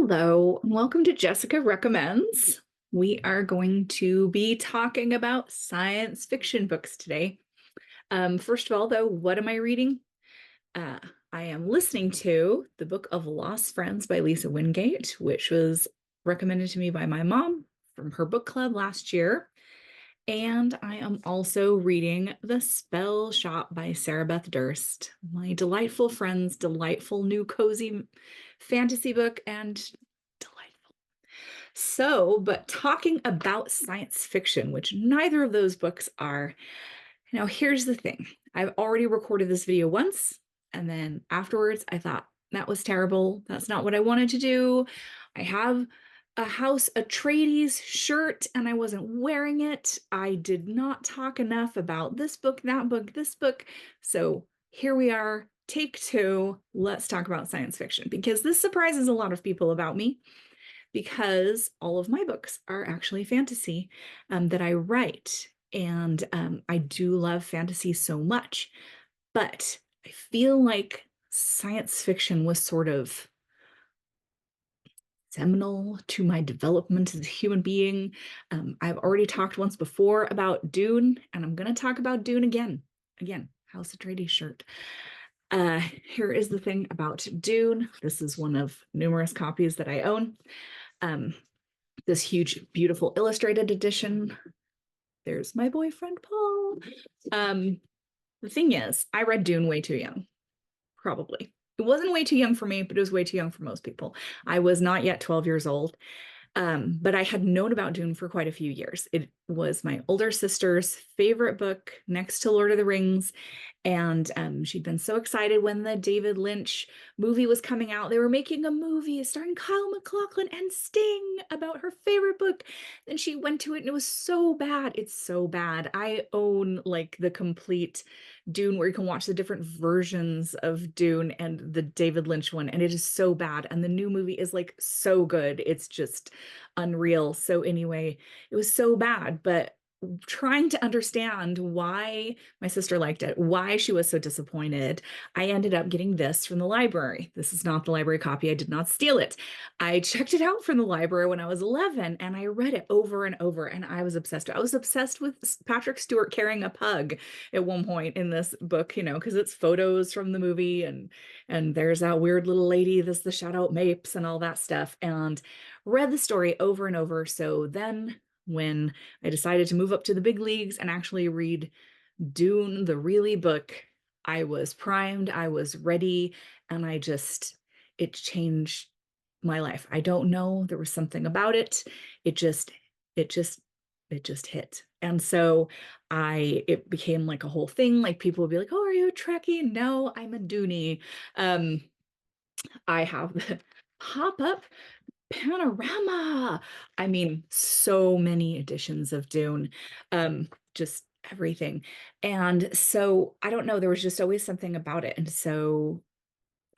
Hello, and welcome to Jessica Recommends. We are going to be talking about science fiction books today. First of all, though, what am I reading? Uh, I am listening to The Book of Lost Friends by Lisa Wingate, which was recommended to me by my mom from her book club last year. And I am also reading The Spell Shop by Sarah Beth Durst, my delightful friend's delightful new cozy fantasy book and delightful. But talking about science fiction, which neither of those books are, now here's the thing. I've already recorded this video once, and then afterwards I thought that was terrible. That's not what I wanted to do. I have a House Atreides shirt and I wasn't wearing it. I did not talk enough about this book, that book, this book. So here we are, take two. Let's talk about science fiction because this surprises a lot of people about me because all of my books are actually fantasy that I write. And I do love fantasy so much, but I feel like science fiction was sort of seminal to my development as a human being. I've already talked once before about Dune, and I'm going to talk about Dune again. Again, House Atreides shirt. Here is the thing about Dune. This is one of numerous copies that I own. This huge, beautiful illustrated edition. There's my boyfriend, Paul. The thing is, I read Dune way too young, probably. It wasn't way too young for me, but it was way too young for most people. I was not yet 12 years old. But I had known about Dune for quite a few years. It was my older sister's favorite book next to Lord of the Rings. And she'd been so excited when the David Lynch movie was coming out. They were making a movie starring Kyle MacLachlan and Sting about her favorite book. Then she went to it and it was so bad. It's so bad. I own like the complete Dune where you can watch the different versions of Dune and the David Lynch one, and it is so bad. And the new movie is like so good. It's just unreal. So anyway, it was so bad, but trying to understand why my sister liked it, why she was so disappointed, I ended up getting this from the library. This is not the library copy. I did not steal it. I checked it out from the library when I was 11 and I read it over and over and I was obsessed. I was obsessed with Patrick Stewart carrying a pug at one point in this book, you know, because it's photos from the movie and there's that weird little lady, this the Shadow Mapes and all that stuff, and read the story over and over. So then when I decided to move up to the big leagues and actually read Dune, the really book, I was primed, I was ready, and it changed my life. I don't know, there was something about it. It just, it just, it just hit. And so it became like a whole thing. Like people would be like, oh, are you a Trekkie? No, I'm a Doonie. Um, I have the pop-up panorama. I mean, so many editions of Dune, just everything. And so I don't know, there was just always something about it. And so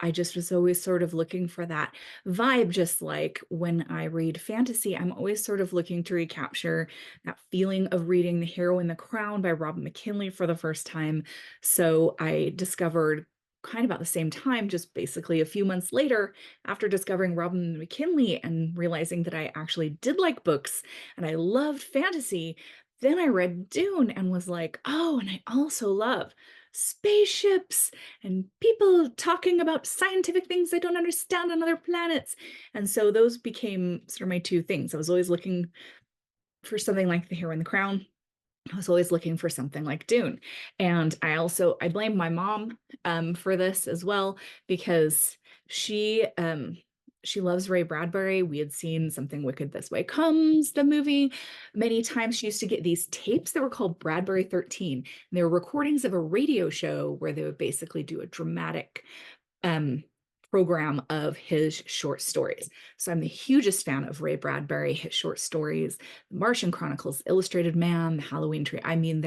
I just was always sort of looking for that vibe, just like when I read fantasy, I'm always sort of looking to recapture that feeling of reading The Hero in the Crown by Robin McKinley for the first time. So I discovered kind of about the same time, just basically a few months later, after discovering Robin McKinley and realizing that I actually did like books and I loved fantasy, then I read Dune and was like, oh, and I also love spaceships and people talking about scientific things I don't understand on other planets. And so those became sort of my two things. I was always looking for something like The Hero and the Crown. I was always looking for something like Dune. And I blame my mom for this as well, because she loves Ray Bradbury. We had seen Something Wicked This Way Comes, the movie, many times. She used to get these tapes that were called Bradbury 13. And they were recordings of a radio show where they would basically do a dramatic um, program of his short stories. So I'm the hugest fan of Ray Bradbury, his short stories, The Martian Chronicles, Illustrated Man, The Halloween Tree. I mean,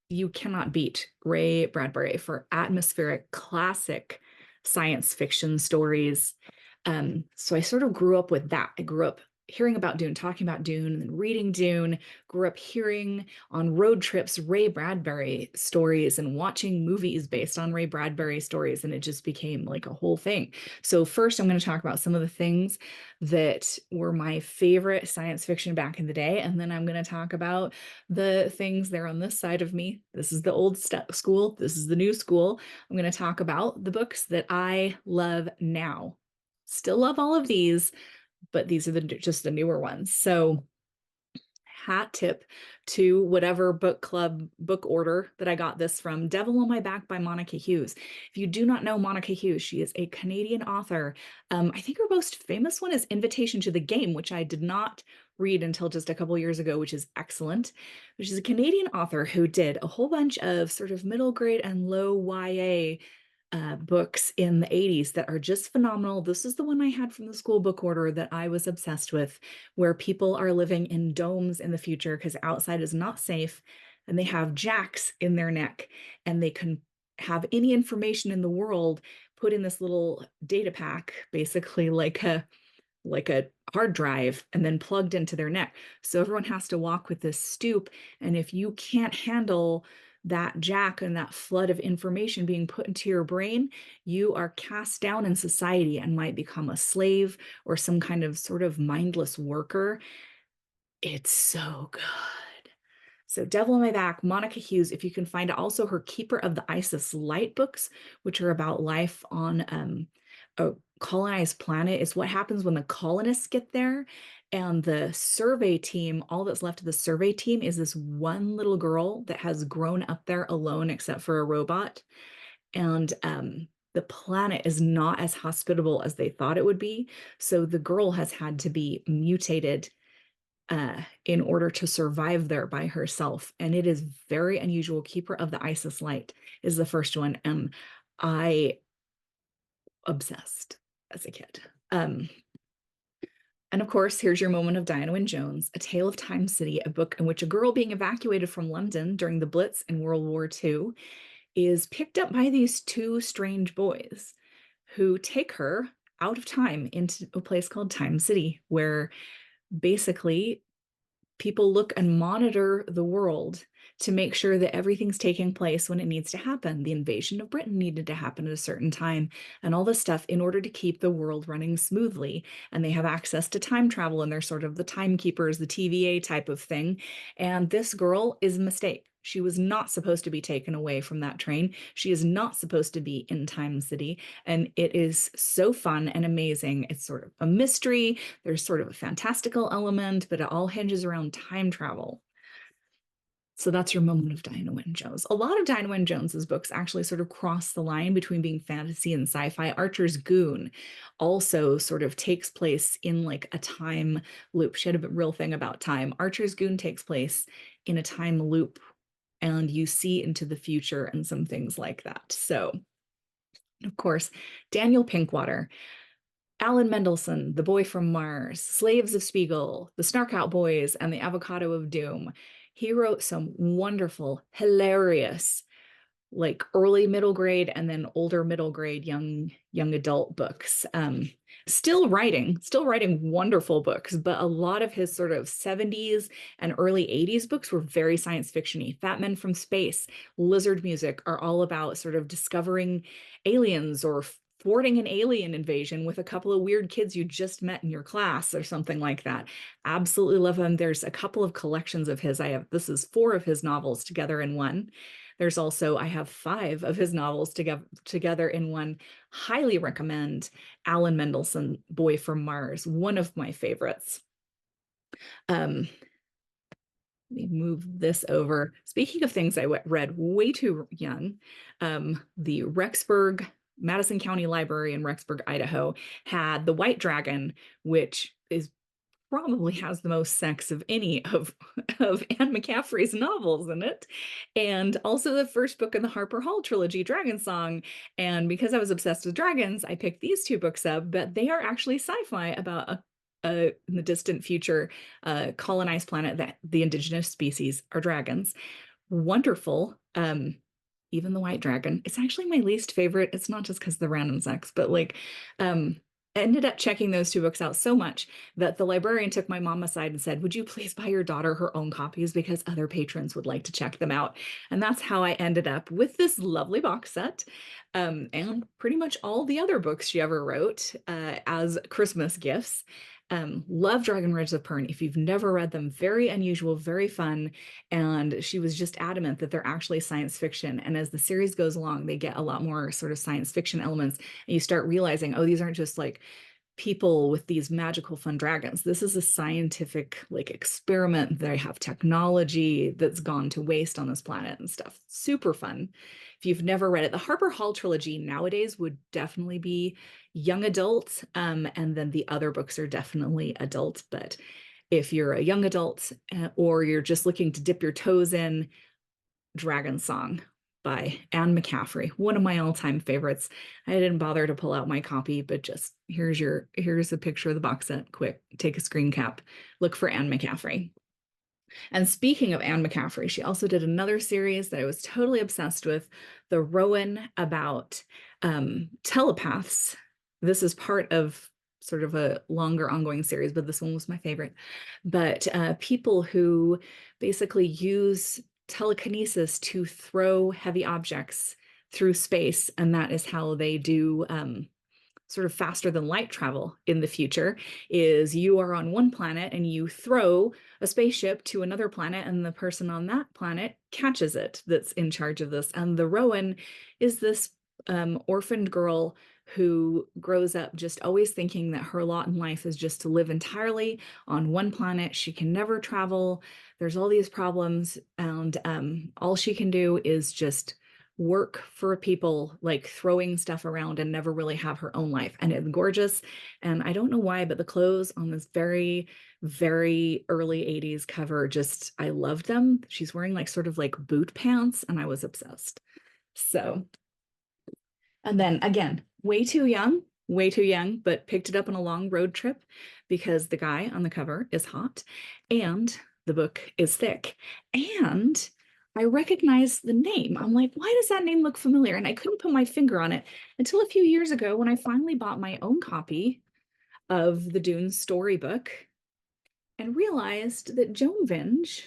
you cannot beat Ray Bradbury for atmospheric, classic science fiction stories. So I sort of grew up with that. I grew up hearing about Dune, talking about Dune, and then reading Dune, grew up hearing on road trips Ray Bradbury stories and watching movies based on Ray Bradbury stories, and it just became like a whole thing. So first, I'm going to talk about some of the things that were my favorite science fiction back in the day, and then I'm going to talk about the things there on this side of me. This is the old school, this is the new school. I'm going to talk about the books that I love now. Still love all of these, but these are just the newer ones. So hat tip to whatever book club book order that I got this from. Devil on My Back by Monica Hughes. If you do not know Monica Hughes, she is a Canadian author. I think her most famous one is Invitation to the Game, which I did not read until just a couple years ago, which is excellent. But she's a Canadian author who did a whole bunch of sort of middle grade and low YA books in the 80s that are just phenomenal. This is the one I had from the school book order that I was obsessed with, where people are living in domes in the future because outside is not safe, and they have jacks in their neck, and they can have any information in the world put in this little data pack, basically like a hard drive, and then plugged into their neck. So everyone has to walk with this stoop. And if you can't handle that jack and that flood of information being put into your brain, you are cast down in society and might become a slave or some kind of sort of mindless worker. It's so good. So Devil on My Back, Monica Hughes, if you can find it. Also her Keeper of the Isis Light books, which are about life on a colonized planet, is what happens when the colonists get there. And the survey team, all that's left of the survey team is this one little girl that has grown up there alone, except for a robot. And the planet is not as hospitable as they thought it would be. So the girl has had to be mutated in order to survive there by herself. And it is very unusual. Keeper of the Isis Light is the first one. And I obsessed as a kid. And of course, here's your moment of Diana Wynne Jones, A Tale of Time City, a book in which a girl being evacuated from London during the Blitz in World War II is picked up by these two strange boys who take her out of time into a place called Time City, where basically people look and monitor the world to make sure that everything's taking place when it needs to happen. The invasion of Britain needed to happen at a certain time, and all this stuff in order to keep the world running smoothly. And they have access to time travel, and they're sort of the timekeepers, the TVA type of thing. And this girl is a mistake. She was not supposed to be taken away from that train. She is not supposed to be in Time City. And it is so fun and amazing. It's sort of a mystery. There's sort of a fantastical element, but it all hinges around time travel. So that's your moment of Diana Wynne Jones. A lot of Diana Wynne Jones's books actually sort of cross the line between being fantasy and sci-fi. Archer's Goon also sort of takes place in like a time loop. She had a real thing about time. Archer's Goon takes place in a time loop, and you see into the future and some things like that. So, of course, Daniel Pinkwater, Alan Mendelsohn, The Boy from Mars, Slaves of Spiegel, The Snarkout Boys, and The Avocado of Doom. He wrote some wonderful, hilarious, like early middle grade and then older middle grade young adult books. Still writing wonderful books, but a lot of his sort of 70s and early 80s books were very science fiction-y. Fat Men from Space, Lizard Music are all about sort of discovering aliens or thwarting an alien invasion with a couple of weird kids you just met in your class or something like that. Absolutely love him. There's a couple of collections of his. This is 4 of his novels together in one. There's also, I have 5 of his novels together in one. Highly recommend Alan Mendelsohn, Boy from Mars, one of my favorites. Let me move this over. Speaking of things I read way too young, the Rexburg Madison County Library in Rexburg, Idaho, had The White Dragon, which is probably has the most sex of any of Anne McCaffrey's novels in it. And also the first book in the Harper Hall trilogy, Dragon Song. And because I was obsessed with dragons, I picked these 2 books up, but they are actually sci-fi about in the distant future, colonized planet that the indigenous species are dragons. Wonderful. Even The White Dragon. It's actually my least favorite. It's not just because of the random sex, but like ended up checking those two books out so much that the librarian took my mom aside and said, "Would you please buy your daughter her own copies because other patrons would like to check them out?" And that's how I ended up with this lovely box set, and pretty much all the other books she ever wrote as Christmas gifts. Love Dragon Ridge of Pern. If you've never read them, very unusual, very fun. And she was just adamant that they're actually science fiction. And as the series goes along, they get a lot more sort of science fiction elements. And you start realizing, oh, these aren't just like people with these magical fun dragons. This is a scientific like experiment. They have technology that's gone to waste on this planet and stuff. Super fun. If you've never read it, the Harper Hall trilogy nowadays would definitely be young adult, and then the other books are definitely adult. But if you're a young adult or you're just looking to dip your toes in, Dragon Song by Anne McCaffrey, one of my all-time favorites. I didn't bother to pull out my copy, but just here's a picture of the box set. Quick, take a screen cap, look for Anne McCaffrey. And speaking of Anne McCaffrey, she also did another series that I was totally obsessed with, The Rowan, about telepaths. This is part of sort of a longer ongoing series, but this one was my favorite. But people who basically use telekinesis to throw heavy objects through space, and that is how they do sort of faster than light travel in the future. Is you are on one planet and you throw a spaceship to another planet, and the person on that planet catches it that's in charge of this. And the Rowan is this orphaned girl who grows up just always thinking that her lot in life is just to live entirely on one planet. She can never travel. There's all these problems, and all she can do is just work for people, like throwing stuff around, and never really have her own life. And it's gorgeous. And I don't know why, but the clothes on this very, very early 80s cover, just, I loved them. She's wearing like sort of like boot pants, and I was obsessed. So, and then again, way too young, but picked it up on a long road trip because the guy on the cover is hot and the book is thick. And I recognized the name. I'm like, why does that name look familiar? And I couldn't put my finger on it until a few years ago when I finally bought my own copy of the Dune storybook and realized that Joan Vinge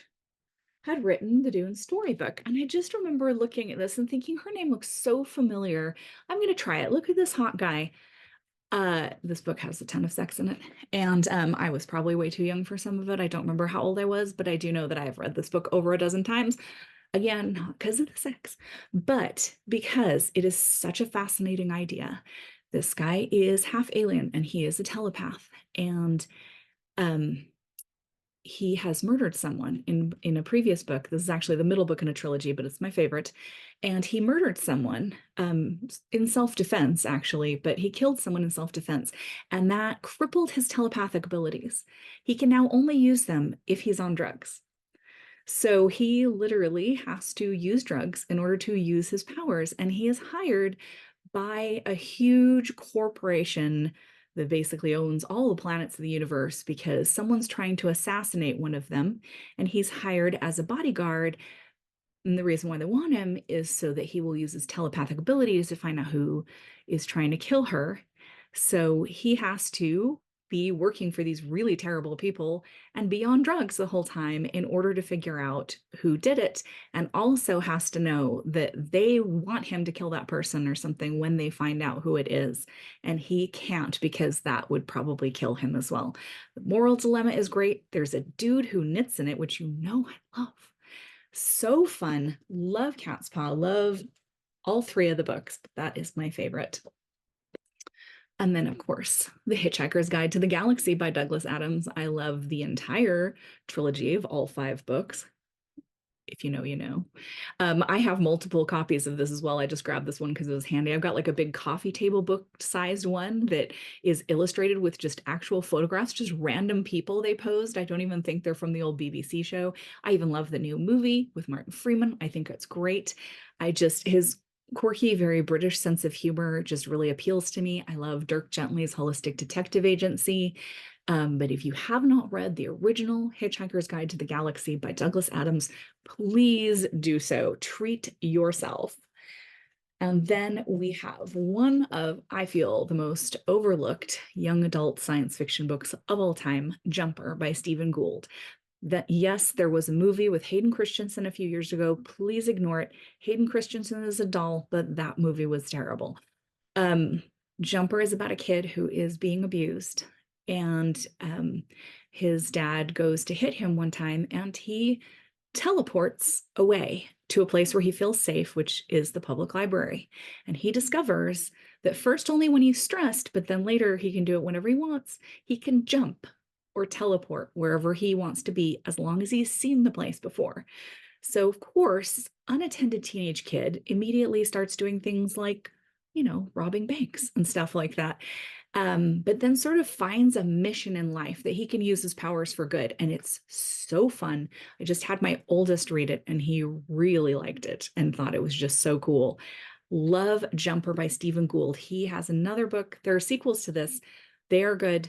had written the Dune storybook. And I just remember looking at this and thinking, her name looks so familiar. I'm going to try it. Look at this hot guy. This book has a ton of sex in it. And I was probably way too young for some of it. I don't remember how old I was, but I do know that I've read this book over a dozen times. Again, not because of the sex, but because it is such a fascinating idea. This guy is half alien and he is a telepath. And he has murdered someone in a previous book. This is actually the middle book in a trilogy, but it's my favorite. And he murdered someone in self-defense, actually, but he killed someone in self-defense, and that crippled his telepathic abilities. He can now only use them if he's on drugs. So he literally has to use drugs in order to use his powers, and he is hired by a huge corporation that basically owns all the planets of the universe because someone's trying to assassinate one of them, and he's hired as a bodyguard. And the reason why they want him is so that he will use his telepathic abilities to find out who is trying to kill her. So he has to be working for these really terrible people and be on drugs the whole time in order to figure out who did it, and also has to know that they want him to kill that person or something when they find out who it is, and he can't because that would probably kill him as well. The moral dilemma is great. There's a dude who knits in it, which you know I love. So fun. Love Cat's Paw. Love all three of the books, but that is my favorite. And then, of course, The Hitchhiker's Guide to the Galaxy by Douglas Adams. I love the entire trilogy of all 5 books. If you know, you know. I have multiple copies of this as well. I just grabbed this one because it was handy. I've got like a big coffee table book sized one that is illustrated with just actual photographs, just random people they posed. I don't even think they're from the old BBC show. I even love the new movie with Martin Freeman. I think it's great. His quirky, very British sense of humor just really appeals to me. I love Dirk Gently's Holistic Detective Agency. But if you have not read the original Hitchhiker's Guide to the Galaxy by Douglas Adams, please do so. Treat yourself. And then we have one of, I feel, the most overlooked young adult science fiction books of all time, Jumper by Stephen Gould. That, yes, there was a movie with Hayden Christensen a few years ago. Please ignore it. Hayden Christensen is a doll, but that movie was terrible. Um, Jumper is about a kid who is being abused, and his dad goes to hit him one time, and he teleports away to a place where he feels safe, which is the public library. And he discovers that first only when he's stressed, but then later he can do it whenever he wants. He can jump or teleport wherever he wants to be as long as he's seen the place before. So, of course, unattended teenage kid immediately starts doing things like, robbing banks and stuff like that. But then sort of finds a mission in life that he can use his powers for good. And it's so fun. I just had my oldest read it, and he really liked it and thought it was just so cool. Love Jumper by Stephen Gould. He has another book. There are sequels to this. They are good.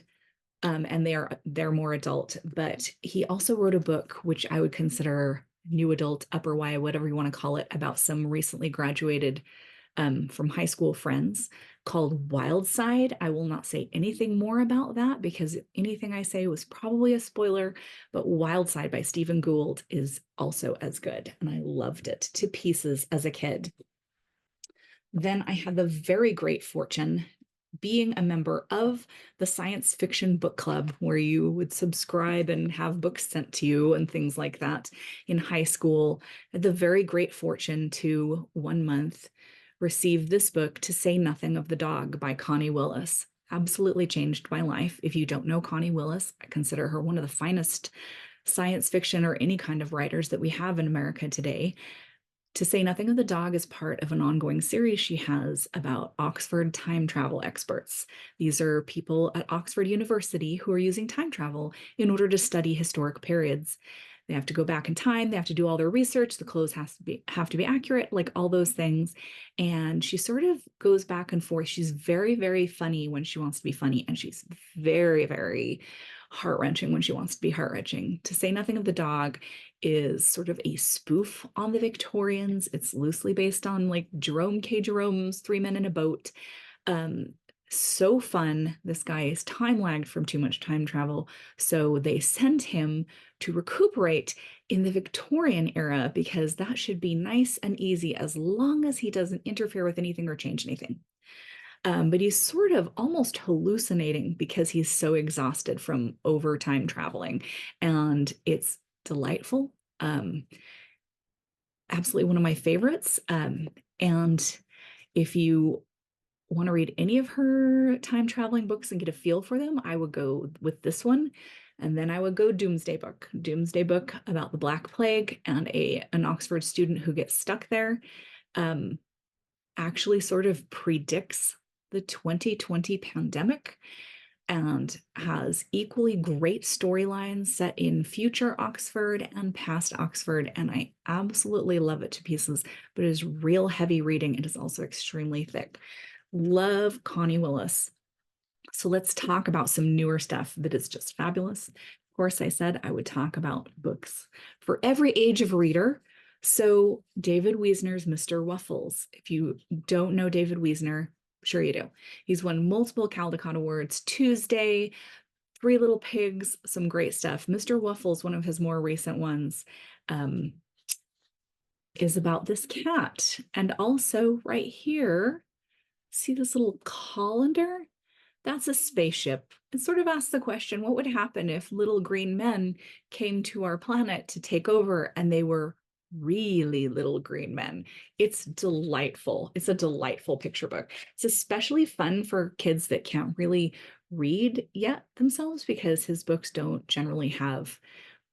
And they're more adult, but he also wrote a book which I would consider new adult, upper Y, whatever you want to call it, about some recently graduated from high school friends, called Wild Side. I will not say anything more about that because anything I say was probably a spoiler, but Wild Side by Stephen Gould is also as good, and I loved it to pieces as a kid. Then I had the very great fortune being a member of the science fiction book club, where you would subscribe and have books sent to you and things like that in high school. I had the very great fortune to one month receive this book, To Say Nothing of the Dog by Connie Willis. Absolutely changed my life. If you don't know Connie Willis, I consider her one of the finest science fiction or any kind of writers that we have in America today. To Say Nothing of the Dog is part of an ongoing series she has about Oxford time travel experts. These are people at Oxford University who are using time travel in order to study historic periods. They have to go back in time, they have to do all their research, the clothes have to be accurate, like all those things. And she sort of goes back and forth. She's very, very funny when she wants to be funny, and she's very, very heart-wrenching when she wants to be heart-wrenching. To Say Nothing of the Dog is sort of a spoof on the Victorians. It's loosely based on like Jerome K. Jerome's Three Men in a Boat. So fun. This guy is time lagged from too much time travel. So they send him to recuperate in the Victorian era because that should be nice and easy as long as he doesn't interfere with anything or change anything. But he's sort of almost hallucinating because he's so exhausted from overtime traveling. And it's delightful. Absolutely one of my favorites. And if you want to read any of her time traveling books and get a feel for them, I would go with this one. And then I would go Doomsday Book. Doomsday Book about the Black Plague and an Oxford student who gets stuck there. Actually sort of predicts the 2020 pandemic and has equally great storylines set in future Oxford and past Oxford. And I absolutely love it to pieces, but it is real heavy reading. It is also extremely thick. Love Connie Willis. So let's talk about some newer stuff that is just fabulous. Of course, I said I would talk about books for every age of reader. So David Wiesner's Mr. Wuffles. If you don't know David Wiesner, sure you do. He's won multiple Caldecott Awards, Tuesday, Three Little Pigs, some great stuff. Mr. Wuffles, one of his more recent ones, is about this cat. And also right here, see this little colander? That's a spaceship. It sort of asks the question, what would happen if little green men came to our planet to take over and they were really little green men? It's delightful. It's a delightful picture book. It's especially fun for kids that can't really read yet themselves because his books don't generally have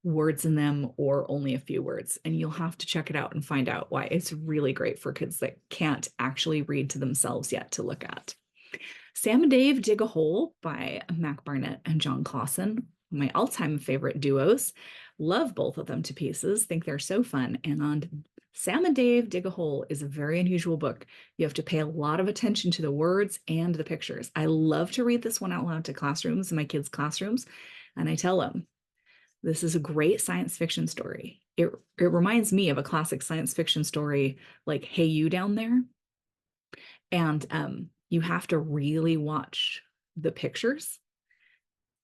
words in them or only a few words. And you'll have to check it out and find out why. It's really great for kids that can't actually read to themselves yet to look at. Sam and Dave Dig a Hole by Mac Barnett and John Clausen, my all-time favorite duos. Love both of them to pieces, think they're so fun. And Sam and Dave Dig a Hole is a very unusual book. You have to pay a lot of attention to the words and the pictures. I love to read this one out loud to classrooms, in my kids' classrooms, and I tell them, this is a great science fiction story. It reminds me of a classic science fiction story like Hey You Down There. And you have to really watch the pictures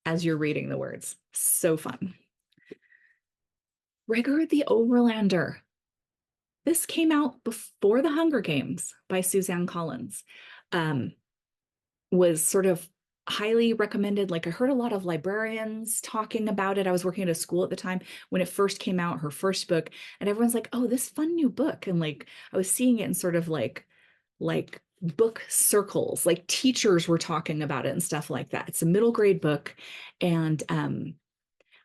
as you're reading the words. So fun. Rigor the Overlander. This came out before The Hunger Games by Suzanne Collins. Was sort of highly recommended. Like, I heard a lot of librarians talking about it. I was working at a school at the time when it first came out, her first book, and everyone's like, oh, this fun new book. And like, I was seeing it in sort of like book circles, like teachers were talking about it and stuff like that. It's a middle grade book. And I'm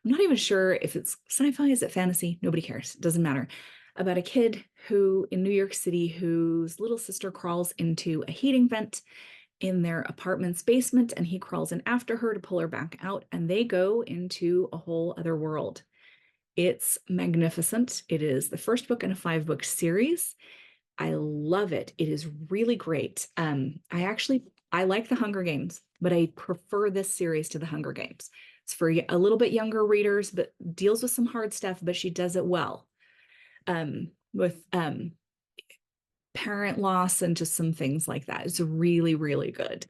not even sure if it's sci-fi, is it fantasy? Nobody cares. It doesn't matter. About a kid who in New York City whose little sister crawls into a heating vent in their apartment's basement, and he crawls in after her to pull her back out, and they go into a whole other world. It's magnificent. It is the first book in a 5-book series. I love it. It is really great. I like The Hunger Games, but I prefer this series to The Hunger Games. It's for a little bit younger readers, but deals with some hard stuff, but she does it well. With parent loss and just some things like that. It's really, really good.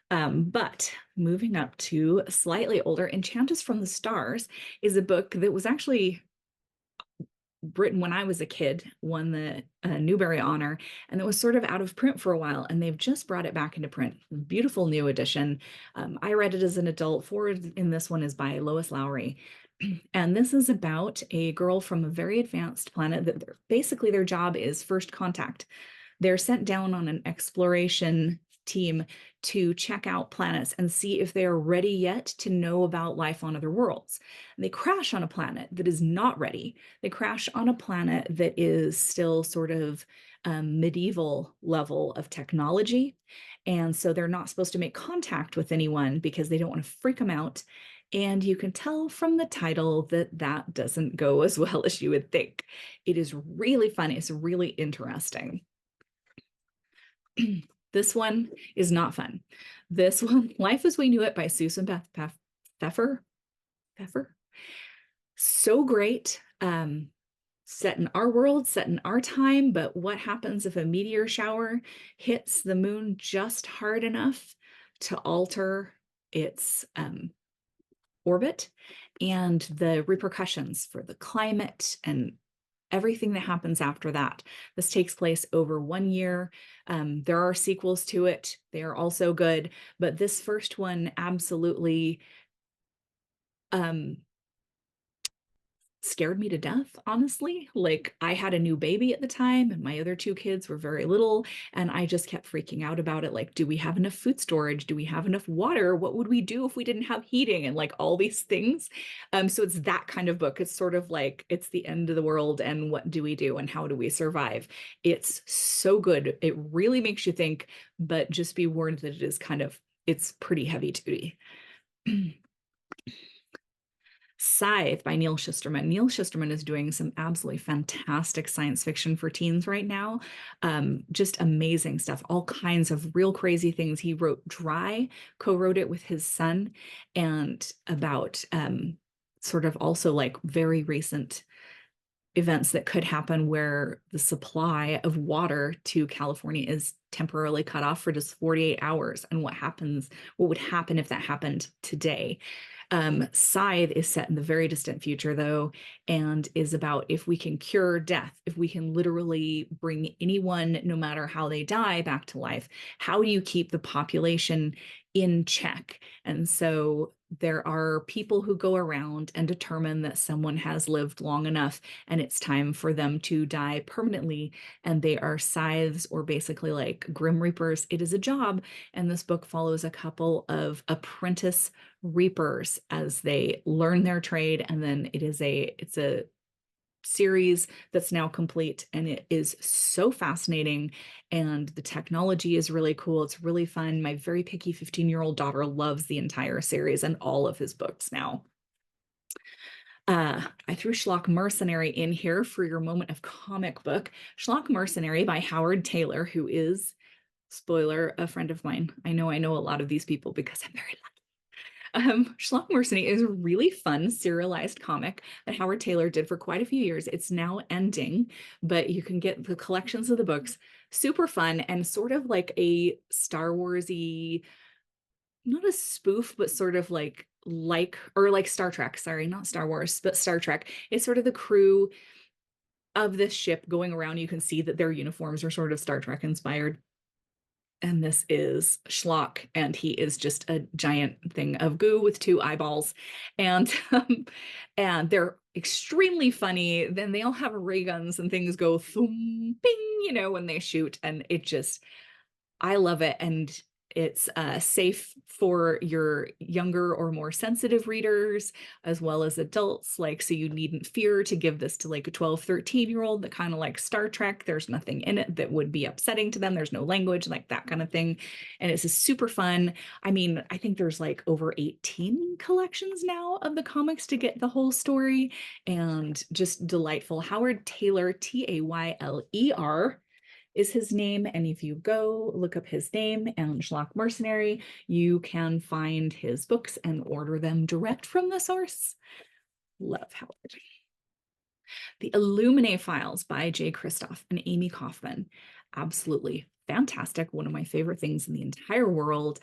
But moving up to slightly older, Enchantress from the Stars is a book that was actually written when I was a kid, won the Newbery Honor, and it was sort of out of print for a while, and they've just brought it back into print. Beautiful new edition. I read it as an adult. Forward in this one is by Lois Lowry. And this is about a girl from a very advanced planet that basically their job is first contact. They're sent down on an exploration team to check out planets and see if they are ready yet to know about life on other worlds. And they crash on a planet that is not ready. They crash on a planet that is still sort of medieval level of technology. And so they're not supposed to make contact with anyone because they don't want to freak them out. And you can tell from the title that that doesn't go as well as you would think. It is really fun. It's really interesting. This one is not fun. This one, Life as We Knew It by Susan Beth Pfeffer. So great. Set in our world, set in our time, but what happens if a meteor shower hits the moon just hard enough to alter its orbit, and the repercussions for the climate and everything that happens after that. This takes place over 1 year. There are sequels to it. They are also good, but this first one absolutely scared me to death, honestly. Like, I had a new baby at the time and my other 2 kids were very little, and I just kept freaking out about it. Like, do we have enough food storage? Do we have enough water? What would we do if we didn't have heating? And like all these things. So it's that kind of book. It's sort of like, it's the end of the world and what do we do and how do we survive? It's so good. It really makes you think, but just be warned that it is it's pretty heavy duty. Scythe by Neal Shusterman. Neal Shusterman is doing some absolutely fantastic science fiction for teens right now. Just amazing stuff, all kinds of real crazy things. He wrote Dry, co-wrote it with his son, and about sort of also like very recent events that could happen where the supply of water to California is temporarily cut off for just 48 hours, and what would happen if that happened today. Scythe is set in the very distant future, though, and is about if we can cure death, if we can literally bring anyone, no matter how they die, back to life, how do you keep the population in check? And so there are people who go around and determine that someone has lived long enough and it's time for them to die permanently. And they are scythes, or basically like Grim Reapers. It is a job. And this book follows a couple of apprentice reapers as they learn their trade. And then it's a series that's now complete, and it is so fascinating, and the technology is really cool. It's really fun. My very picky 15-year-old daughter loves the entire series and all of his books now. I threw Schlock Mercenary in here for your moment of comic book. Schlock Mercenary by Howard Taylor, who is, spoiler, a friend of mine. I know a lot of these people because I'm very lucky. Schlock Mercenary is a really fun serialized comic that Howard Taylor did for quite a few years. It's now ending, but you can get the collections of the books. super fun and sort of like a Star Warsy, not a spoof, but sort of or like Star Trek, sorry, not Star Wars, but Star Trek. It's sort of the crew of this ship going around. You can see that their uniforms are sort of Star Trek inspired. And this is Schlock, and he is just a giant thing of goo with two eyeballs. And and they're extremely funny. Then they all have ray guns and things go thum bing, when they shoot. And it just, I love it. And it's safe for your younger or more sensitive readers, as well as adults. Like, so you needn't fear to give this to like a 12, 13-year-old that kind of like Star Trek. There's nothing in it that would be upsetting to them. There's no language, like that kind of thing. And it's a super fun. I mean, I think there's like over 18 collections now of the comics to get the whole story, and just delightful. Howard Tayler, Tayler is his name. And if you go look up his name and Schlock Mercenary, you can find his books and order them direct from the source. Love Howard. The Illuminae Files by Jay Kristoff and Amy Kaufman. Absolutely fantastic. One of my favorite things in the entire world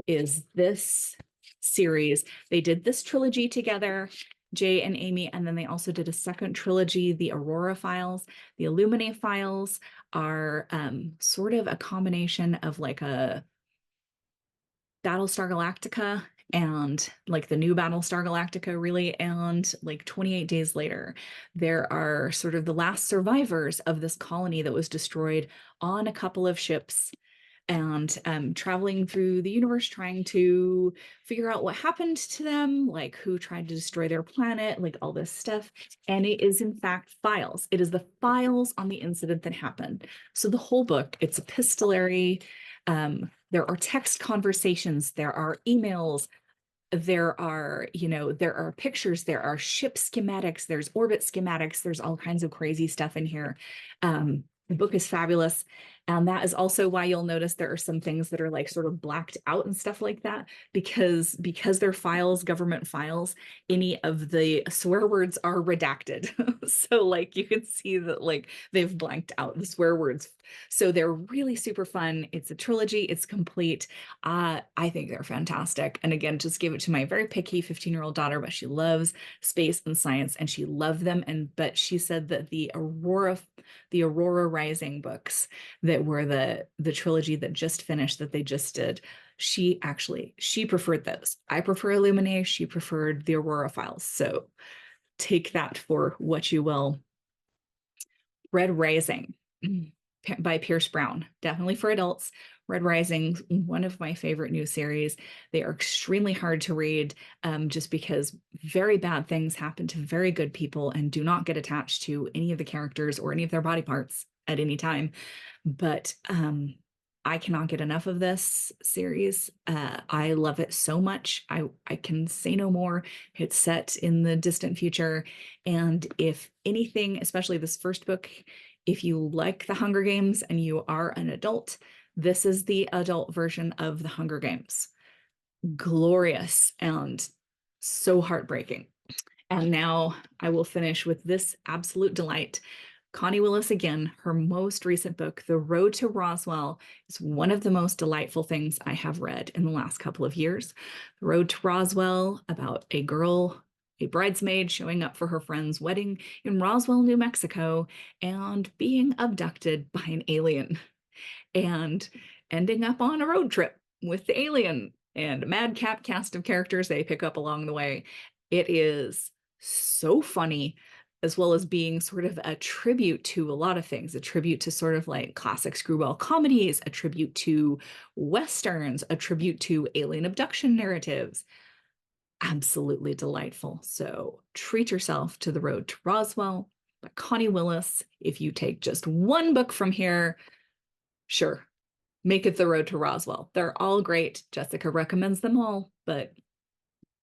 is this series. They did this trilogy together, Jay and Amy, and then they also did a second trilogy, the Aurora Files. The Illuminae Files are sort of a combination of like a Battlestar Galactica and like the new Battlestar Galactica, really, and like 28 Days Later. There are sort of the last survivors of this colony that was destroyed on a couple of ships, and traveling through the universe, trying to figure out what happened to them, like who tried to destroy their planet, like all this stuff. And it is in fact files. It is the files on the incident that happened. So the whole book, it's epistolary. There are text conversations, there are emails, there are, there are pictures, there are ship schematics, there's orbit schematics, there's all kinds of crazy stuff in here. The book is fabulous. And that is also why you'll notice there are some things that are like sort of blacked out and stuff like that, because they're files, government files, any of the swear words are redacted. So like you can see that like they've blanked out the swear words. So they're really super fun. It's a trilogy, it's complete. I think they're fantastic. And again, just give it to my very picky 15-year-old daughter, but she loves space and science and she loved them. But she said that the Aurora Rising books that were the trilogy that just finished, that they just did, she preferred those. I prefer Illuminae, she preferred the Aurora Files. So take that for what you will. Red Rising by Pierce Brown, definitely for adults. Red Rising, one of my favorite new series. They are extremely hard to read, just because very bad things happen to very good people and do not get attached to any of the characters or any of their body parts at any time. But I cannot get enough of this series. I love it so much. I can say no more. It's set in the distant future. And if anything, especially this first book, if you like the Hunger Games and you are an adult, this is the adult version of the Hunger Games. Glorious and so heartbreaking. And now I will finish with this absolute delight. Connie Willis again, her most recent book, The Road to Roswell, is one of the most delightful things I have read in the last couple of years. The Road to Roswell, about a girl, a bridesmaid, showing up for her friend's wedding in Roswell, New Mexico, and being abducted by an alien and ending up on a road trip with the alien and a madcap cast of characters they pick up along the way. It is so funny, as well as being sort of a tribute to a lot of things, a tribute to sort of like classic screwball comedies, a tribute to Westerns, a tribute to alien abduction narratives. Absolutely delightful. So treat yourself to The Road to Roswell by Connie Willis. If you take just one book from here, sure, make it The Road to Roswell. They're all great. Jessica recommends them all, but